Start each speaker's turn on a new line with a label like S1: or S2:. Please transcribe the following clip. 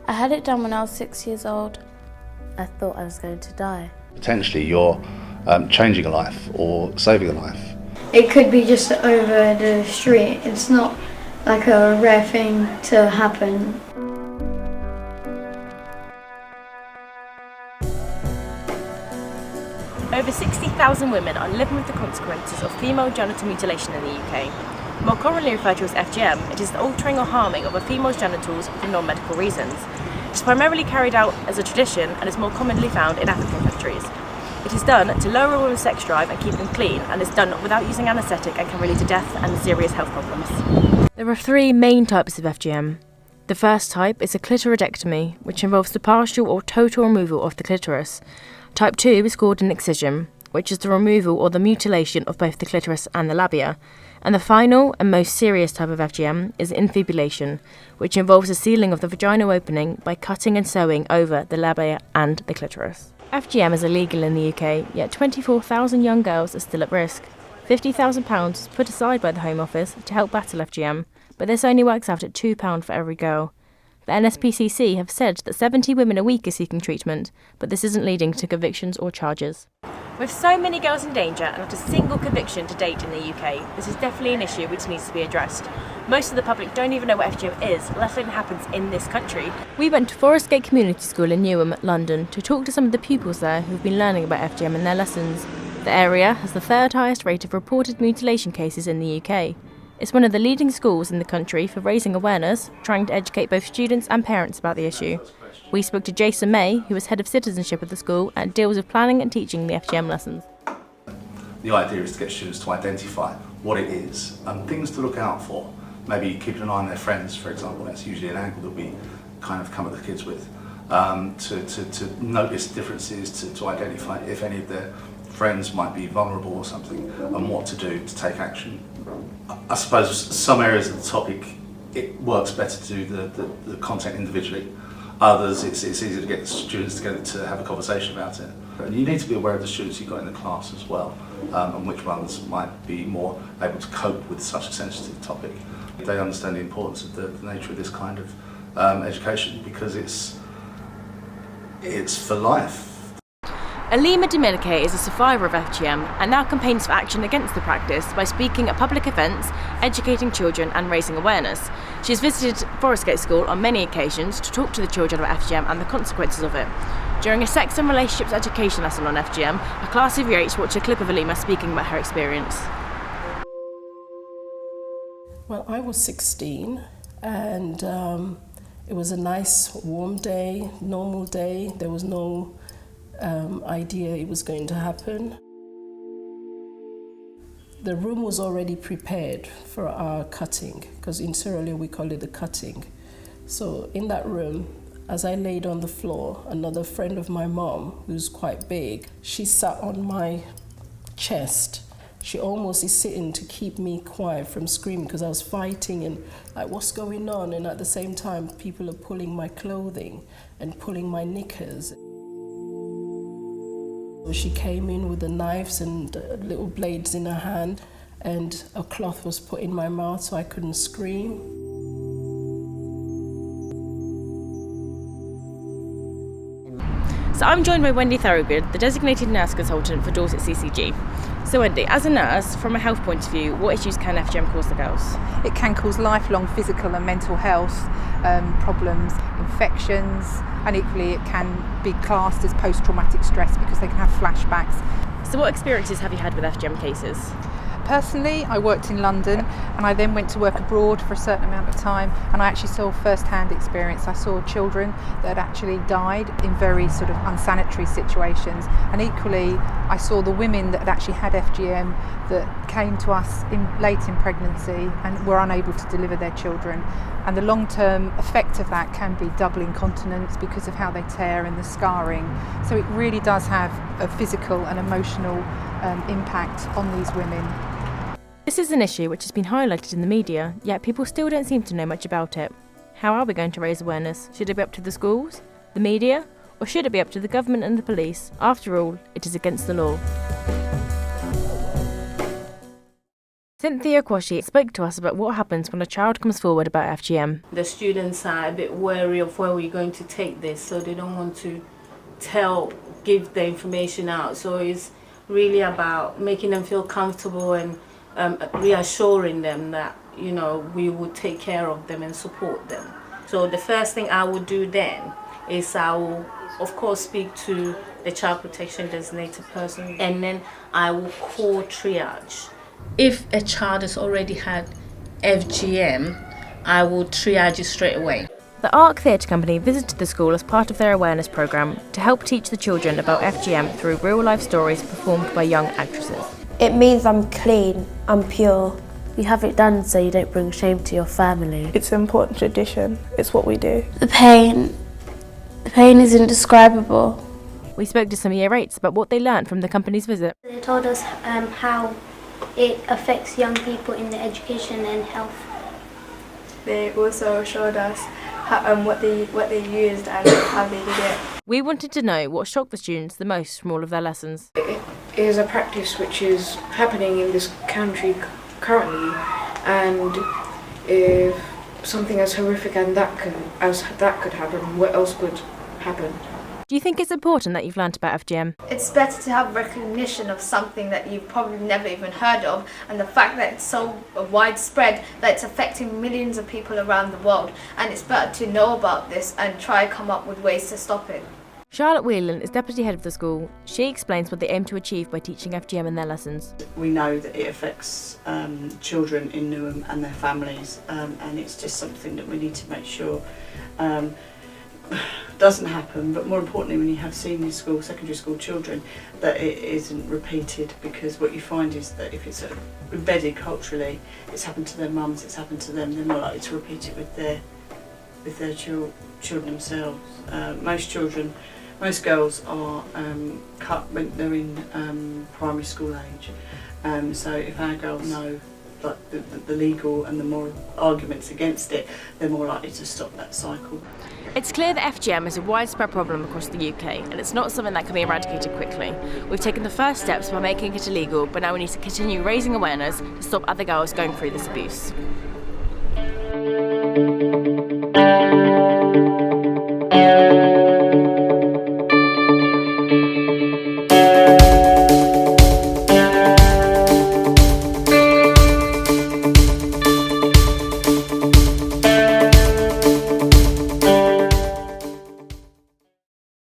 S1: I had it done when I was 6 years old. I thought I was going to die.
S2: Potentially you're changing a life or saving a life.
S3: It could be just over the street. It's not like a rare thing to happen.
S4: Over 60,000 women are living with the consequences of female genital mutilation in the UK. More commonly referred to as FGM, it is the altering or harming of a female's genitals for non-medical reasons. It is primarily carried out as a tradition and is more commonly found in African countries. It is done to lower a woman's sex drive and keep them clean, and is done without using anaesthetic and can lead to death and serious health problems. There are three main types of FGM. The first type is a clitoridectomy, which involves the partial or total removal of the clitoris. Type 2 is called an excision, which is the removal or the mutilation of both the clitoris and the labia. And the final and most serious type of FGM is infibulation, which involves the sealing of the vaginal opening by cutting and sewing over the labia and the clitoris. FGM is illegal in the UK, yet 24,000 young girls are still at risk. £50,000 is put aside by the Home Office to help battle FGM, but this only works out at £2 for every girl. The NSPCC have said that 70 women a week are seeking treatment, but this isn't leading to convictions or charges. With so many girls in danger and not a single conviction to date in the UK, this is definitely an issue which needs to be addressed. Most of the public don't even know what FGM is, let alone happens in this country. We went to Forest Gate Community School in Newham, London, to talk to some of the pupils there who've been learning about FGM in their lessons. The area has the third highest rate of reported mutilation cases in the UK. It's one of the leading schools in the country for raising awareness, trying to educate both students and parents about the issue. We spoke to Jason May, who is head of citizenship at the school and deals with planning and teaching the FGM lessons.
S2: The idea is to get students to identify what it is and things to look out for. Maybe keeping an eye on their friends, for example. That's usually an angle that we kind of come at the kids with. To notice differences, to identify if any of their friends might be vulnerable or something, and what to do to take action. I suppose some areas of the topic it works better to do the content individually. Others it's easier to get the students together to have a conversation about it. And you need to be aware of the students you've got in the class as well, and which ones might be more able to cope with such a sensitive topic. They understand the importance of the nature of this kind of education, because it's for life.
S4: Alima Domenike is a survivor of FGM and now campaigns for action against the practice by speaking at public events, educating children and raising awareness. She has visited Forest Gate School on many occasions to talk to the children about FGM and the consequences of it. During a sex and relationships education lesson on FGM, a class of Year 8 watched a clip of Alima speaking about her experience.
S5: Well, I was 16 and it was a nice warm day, normal day. There was no idea it was going to happen. The room was already prepared for our cutting, because in Sierra Leone we call it the cutting. So in that room, as I laid on the floor, another friend of my mom, who's quite big, she sat on my chest. She almost is sitting to keep me quiet from screaming, because I was fighting and like, what's going on? And at the same time, people are pulling my clothing and pulling my knickers. She came in with the knives and little blades in her hand, and a cloth was put in my mouth so I couldn't scream.
S4: So I'm joined by Wendy Thorogood, the designated nurse consultant for Dorset CCG. So Wendy, as a nurse, from a health point of view, what issues can FGM cause the girls?
S6: It can cause lifelong physical and mental health problems, infections, and equally it can be classed as post-traumatic stress because they can have flashbacks.
S4: So what experiences have you had with FGM cases?
S6: Personally, I worked in London and I then went to work abroad for a certain amount of time, and I actually saw first-hand experience. I saw children that had actually died in very sort of unsanitary situations, and equally I saw the women that had actually had FGM that came to us late in pregnancy and were unable to deliver their children. And the long-term effect of that can be double incontinence because of how they tear and the scarring. So it really does have a physical and emotional impact on these women.
S4: This is an issue which has been highlighted in the media, yet people still don't seem to know much about it. How are we going to raise awareness? Should it be up to the schools, the media, or should it be up to the government and the police? After all, it is against the law. Cynthia Quashie spoke to us about what happens when a child comes forward about FGM.
S7: The students are a bit wary of where we're going to take this, so they don't want to give the information out. So it's really about making them feel comfortable and reassuring them that, you know, we will take care of them and support them. So the first thing I would do then is I will, of course, speak to the child protection designated person, and then I will call triage. If a child has already had FGM, I will triage it straight away.
S4: The ARC Theatre Company visited the school as part of their awareness programme to help teach the children about FGM through real-life stories performed by young actresses.
S8: It means I'm clean, I'm pure.
S1: You have it done so you don't bring shame to your family.
S9: It's an important tradition, it's what we do.
S8: The pain is indescribable.
S4: We spoke to some Year 8s about what they learned from the company's visit.
S10: They told us how it affects young people in their education and health.
S9: They also showed us what they used and how they did it.
S4: We wanted to know what shocked the students the most from all of their lessons.
S11: It is a practice which is happening in this country currently, and if something as horrific as that could happen, what else could happen?
S4: Do you think it's important that you've learnt about FGM?
S12: It's better to have recognition of something that you've probably never even heard of, and the fact that it's so widespread that it's affecting millions of people around the world, and it's better to know about this and try to come up with ways to stop it.
S4: Charlotte Whelan is deputy head of the school. She explains what they aim to achieve by teaching FGM in their lessons.
S13: We know that it affects children in Newham and their families, and it's just something that we need to make sure doesn't happen, but more importantly when you have senior school, secondary school children, that it isn't repeated, because what you find is that if it's embedded culturally, it's happened to their mums, it's happened to them, they're more likely to repeat it with their children themselves. Most girls are cut when they're in primary school age, so if our girls know the legal and the moral arguments against it, they're more likely to stop that cycle.
S4: It's clear that FGM is a widespread problem across the UK, and it's not something that can be eradicated quickly. We've taken the first steps by making it illegal, but now we need to continue raising awareness to stop other girls going through this abuse.